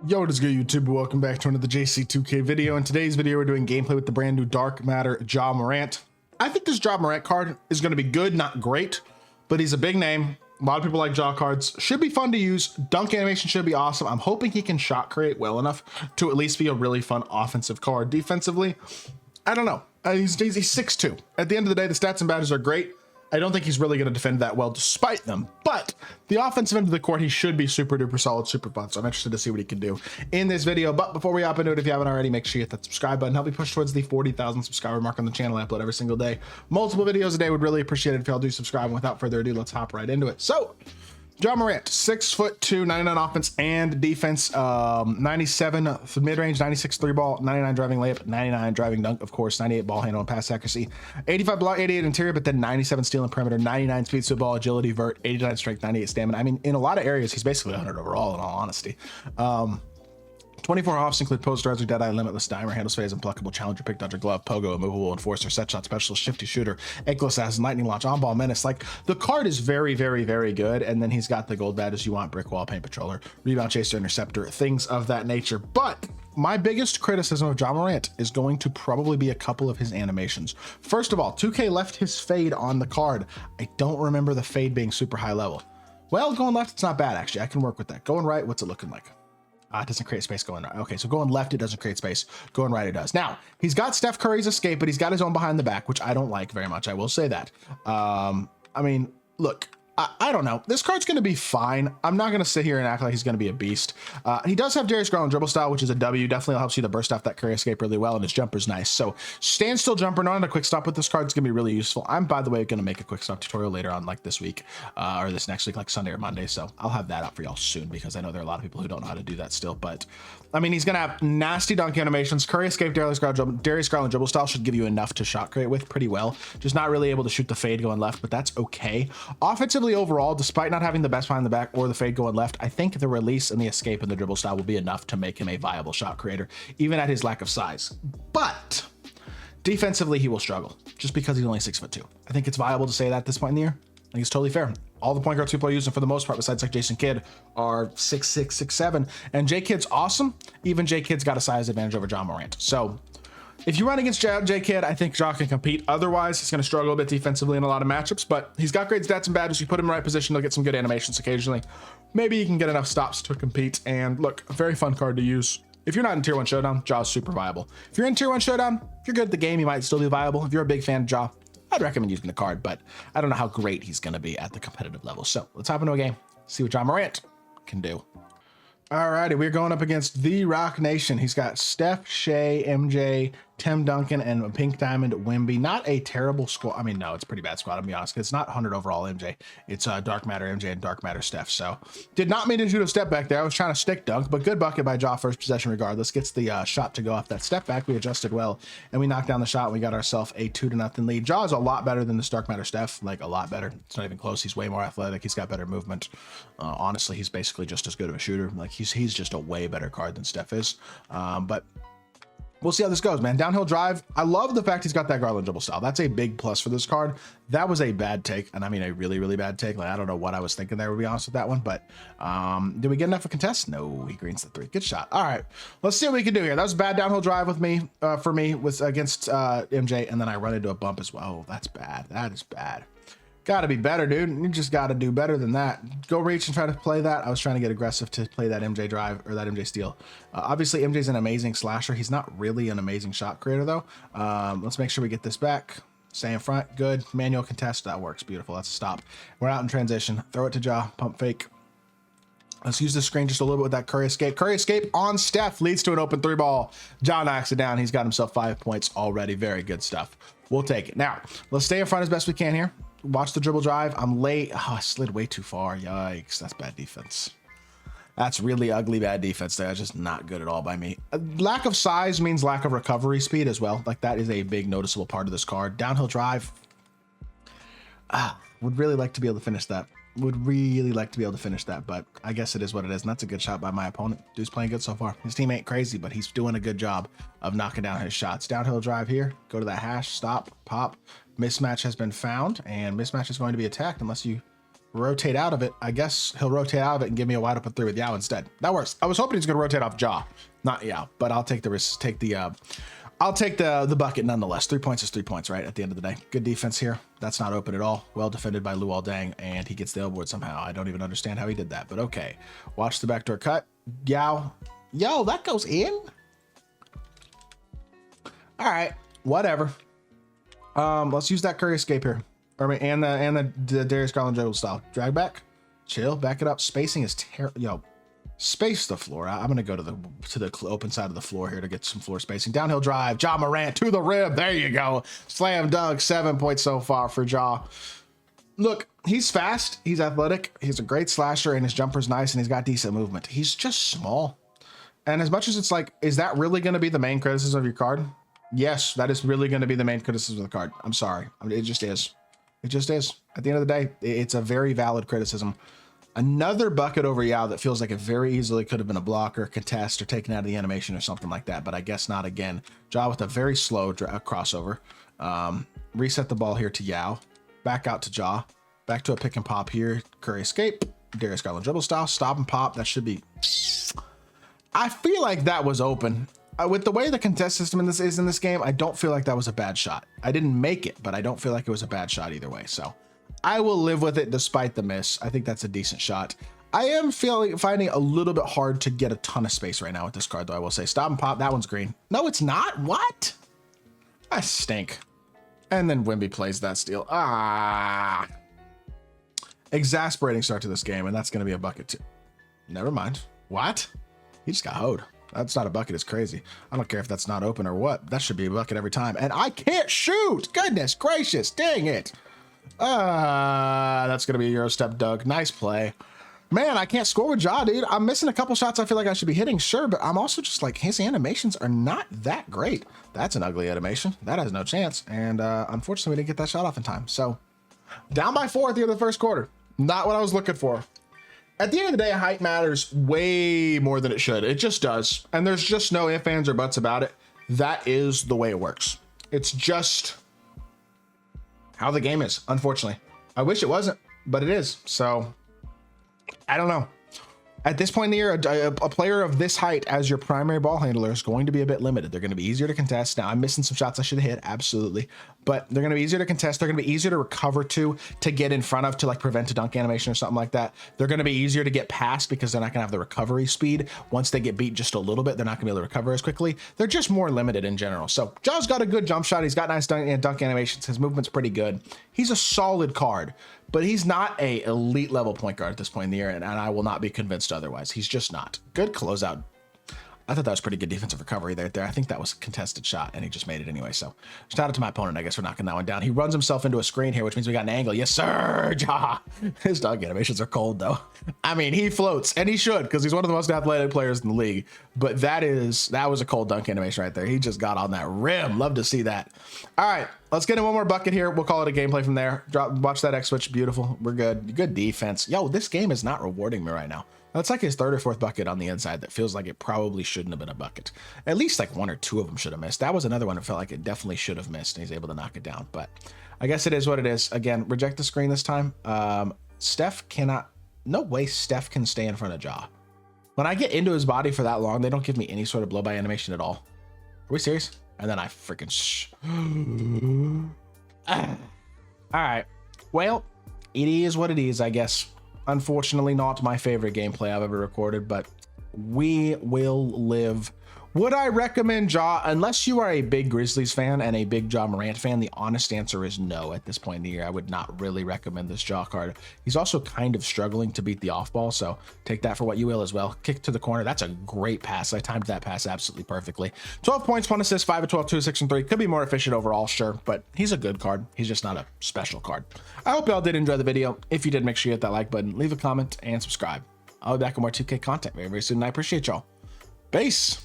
Yo, what is good, YouTube? Welcome back to another JC2K video. In today's video, we're doing gameplay with the brand new Dark Matter MORANT. I think this MORANT card is going to be good, not great, but he's a big name. A lot of people like jaw cards. Should be fun to use. Dunk animation should be awesome. I'm hoping he can shot create well enough to at least be a really fun offensive card. Defensively, I don't know. He's 6'2". At the end of the day, the stats and badges are great. I don't think he's really going to defend that well despite them, but the offensive end of the court, he should be super duper solid, super fun. So I'm interested to see what he can do in this video. But before we hop into it, if you haven't already, make sure you hit that subscribe button. Help me push towards the 40,000 subscriber mark on the channel. I upload every single day, multiple videos a day. Would really appreciate it if y'all do subscribe. And without further ado, let's hop right into it. So MORANT, 6'2", 99 offense and defense, 97 mid-range, 96 three ball, 99 driving layup, 99 driving dunk, of course, 98 ball handle and pass accuracy, 85 block, 88 interior, but then 97 steal and perimeter, 99 speed, so ball, agility, vert, 89 strength, 98 stamina. I mean, in a lot of areas, he's basically 100 overall, in all honesty. 24 offs include post, riser, deadeye, limitless, dimer, handles phase, unpluckable, challenger, pick, dodger, glove, pogo, immovable, enforcer, set shot specialist, shifty shooter, ankle assassin, lightning launch, on ball menace. Like, the card is very, very, very good. And then he's got the gold badges you want: brick wall, paint patroller, rebound chaser, interceptor, things of that nature. But my biggest criticism of MORANT is going to probably be a couple of his animations. First of all, 2K left his fade on the card. I don't remember the fade being super high level. Well, going left, it's not bad, actually. I can work with that. Going right, what's it looking like? It doesn't create space going right. Okay, so going left, it doesn't create space. Going right, it does. Now, he's got Steph Curry's escape, but he's got his own behind the back, which I don't like very much. I will say that. I mean, look, I don't know. This card's going to be fine. I'm not going to sit here and act like he's going to be a beast. He does have Darius Garland dribble style, which is a W. Definitely helps you to burst off that Curry escape really well, and his jumper's nice. So stand still jumper, not on a quick stop with this card, is going to be really useful. I'm, by the way, going to make a quick stop tutorial later on, like this week, or this next week, like Sunday or Monday. So I'll have that out for y'all soon, because I know there are a lot of people who don't know how to do that still. But I mean, he's going to have nasty dunk animations. Curry escape, Darius Garland dribble style should give you enough to shot create with pretty well. Just not really able to shoot the fade going left, but that's okay. Offensively overall, despite not having the best behind the back or the fade going left, I think the release and the escape and the dribble style will be enough to make him a viable shot creator, even at his lack of size. But defensively, he will struggle just because he's only 6'2". I think it's viable to say that at this point in the year. I think it's totally fair. All the point guards people are using for the most part, besides like Jason Kidd, are 6'6", 6'7", and J Kidd's awesome. Even J Kidd's got a size advantage over MORANT. So if you run against J Kidd, I think Ja can compete. Otherwise, he's going to struggle a bit defensively in a lot of matchups, but he's got great stats and badges. You put him in the right position, he'll get some good animations occasionally. Maybe he can get enough stops to compete. And look, a very fun card to use. If you're not in Tier 1 Showdown, Ja's super viable. If you're in Tier 1 Showdown, if you're good at the game, he might still be viable. If you're a big fan of Ja, I'd recommend using the card, but I don't know how great he's going to be at the competitive level. So let's hop into a game, see what MORANT can do. Alrighty, we're going up against the Rock Nation. He's got Steph, Shea, MJ, Tim Duncan, and Pink Diamond Wimby. Not a terrible squad. I mean, no, it's a pretty bad squad, I'll be honest. It's not 100 overall MJ. It's Dark Matter MJ and Dark Matter Steph. So did not mean to shoot a step back there. I was trying to stick dunk, but good bucket by Ja first possession regardless. Gets the shot to go off that step back. We adjusted well, and we knocked down the shot. And we got ourselves a 2-0 lead. Ja is a lot better than this Dark Matter Steph, like a lot better. It's not even close. He's way more athletic. He's got better movement. Honestly, he's basically just as good of a shooter. Like he's just a way better card than Steph is. But we'll see how this goes, man. Downhill drive. I love the fact he's got that Garland dribble style. That's a big plus for this card. That was a bad take, and I mean a really, really bad take. Like, I don't know what I was thinking there, to be honest with that one, but did we get enough of a contest? No, he greens the 3. Good shot. All right, let's see what we can do here. That was a bad downhill drive with me, for me, against MJ, and then I run into a bump as well. Oh, that's bad. That is bad. Gotta be better, dude. You just gotta do better than that. Go reach and try to play that. I was trying to get aggressive to play that MJ drive or that MJ steal. Obviously, MJ's an amazing slasher. He's not really an amazing shot creator, though. Let's make sure we get this back. Stay in front. Good. Manual contest. That works. Beautiful. That's a stop. We're out in transition. Throw it to Ja. Pump fake. Let's use the screen just a little bit with that Curry escape. Curry escape on Steph leads to an open 3 ball. Ja knocks it down. He's got himself 5 points already. Very good stuff. We'll take it. Now, let's stay in front as best we can here. Watch the dribble drive. I'm late. Oh, I slid way too far. Yikes. That's bad defense. That's really ugly bad defense there. That's just not good at all by me. Lack of size means lack of recovery speed as well. Like, that is a big noticeable part of this card. Downhill drive. Would really like to be able to finish that. Would really like to be able to finish that, but I guess it is what it is. And that's a good shot by my opponent. Dude's playing good so far. His team ain't crazy, but he's doing a good job of knocking down his shots. Downhill drive here. Go to that hash. Stop. Pop. Mismatch has been found, and mismatch is going to be attacked unless you rotate out of it. I guess he'll rotate out of it and give me a wide open 3 with Yao instead. That works. I was hoping he's going to rotate off Jaw, not Yao, but I'll take the risk, I'll take the bucket nonetheless. 3 points is 3 points, right? At the end of the day. Good defense here. That's not open at all. Well defended by Luol Deng, and he gets the elbow somehow. I don't even understand how he did that, but okay. Watch the backdoor cut. Yao. Yo, that goes in? All right, whatever. Let's use that Curry escape here. I mean, and the Darius Garland-Jodl style. Drag back, chill, back it up. Spacing is terrible. Yo, space the floor. I'm gonna go to the open side of the floor here to get some floor spacing. Downhill drive, Ja Morant to the rim. There you go. Slam dunk. 7 points so far for Ja. Look, he's fast. He's athletic. He's a great slasher, and his jumper's nice, and he's got decent movement. He's just small. And as much as it's like, is that really going to be the main criticism of your card? Yes, that is really going to be the main criticism of the card. I'm sorry. I mean, it just is. It just is. At the end of the day, it's a very valid criticism. Another bucket over Yao that feels like it very easily could have been a block or a contest or taken out of the animation or something like that, but I guess not again. Ja with a very slow crossover. Reset the ball here to Yao. Back out to Ja. Back to a pick and pop here. Curry escape. Darius Garland-Jodl style. Stop and pop. That should be... I feel like that was open. With the way the contest system in this game, I don't feel like that was a bad shot. I didn't make it, but I don't feel like it was a bad shot either way. So I will live with it despite the miss. I think that's a decent shot. I am finding a little bit hard to get a ton of space right now with this card, though, I will say. Stop and pop. That one's green. No, it's not. What? I stink. And then Wemby plays that steal. Ah. Exasperating start to this game, and that's going to be a bucket too. Never mind. What? He just got hoed. That's not a bucket. It's crazy. I don't care if that's not open or what. That should be a bucket every time. And I can't shoot. Goodness gracious. Dang it. That's going to be a Euro step dunk. Nice play. Man, I can't score with Ja, dude. I'm missing a couple shots I feel like I should be hitting, sure, but I'm also just like, his animations are not that great. That's an ugly animation. That has no chance. And unfortunately, we didn't get that shot off in time. So down by 4 at the end of the first quarter. Not what I was looking for. At the end of the day, height matters way more than it should. It just does. And there's just no ifs, ands, or buts about it. That is the way it works. It's just how the game is, unfortunately. I wish it wasn't, but it is. So I don't know. At this point in the year, a player of this height as your primary ball handler is going to be a bit limited. They're going to be easier to contest. Now, I'm missing some shots I should have hit, absolutely. But they're going to be easier to contest. They're going to be easier to recover to get in front of, to like prevent a dunk animation or something like that. They're going to be easier to get past because they're not going to have the recovery speed. Once they get beat just a little bit, they're not going to be able to recover as quickly. They're just more limited in general. So Ja's got a good jump shot. He's got nice dunk animations. His movement's pretty good. He's a solid card, but he's not a elite level point guard at this point in the year, and I will not be convinced otherwise. He's just not. Good closeout. I thought that was pretty good defensive recovery there. I think that was a contested shot, and he just made it anyway. So shout out to my opponent, I guess, for knocking that one down. He runs himself into a screen here, which means we got an angle. Yes, sir. Ja. His dunk animations are cold, though. I mean, he floats, and he should, because he's one of the most athletic players in the league. But that was a cold dunk animation right there. He just got on that rim. Love to see that. All right, let's get in one more bucket here. We'll call it a gameplay from there. Watch that X switch. Beautiful. We're good. Good defense. Yo, this game is not rewarding me right now. That's like his third or fourth bucket on the inside that feels like it probably shouldn't have been a bucket. At least like 1 or 2 of them should have missed. That was another one that felt like it definitely should have missed, and he's able to knock it down. But I guess it is what it is. Again, reject the screen this time. Steph cannot... No way Steph can stay in front of Ja. When I get into his body for that long, they don't give me any sort of blow-by animation at all. Are we serious? And then I freaking... All right. Well, it is what it is, I guess. Unfortunately, not my favorite gameplay I've ever recorded, but we will live. Would I recommend Ja? Unless you are a big Grizzlies fan and a big Ja Morant fan, the honest answer is no. At this point in the year, I would not really recommend this Ja card. He's also kind of struggling to beat the off ball, so take that for what you will as well. Kick to the corner. That's a great pass. I timed that pass absolutely perfectly. 12 points, 1 assist, 5 of 12, 2 of 6 and 3. Could be more efficient overall, sure, but he's a good card. He's just not a special card. I hope y'all did enjoy the video. If you did, make sure you hit that like button, leave a comment, and subscribe. I'll be back with more 2K content very, very soon, and I appreciate y'all. Peace.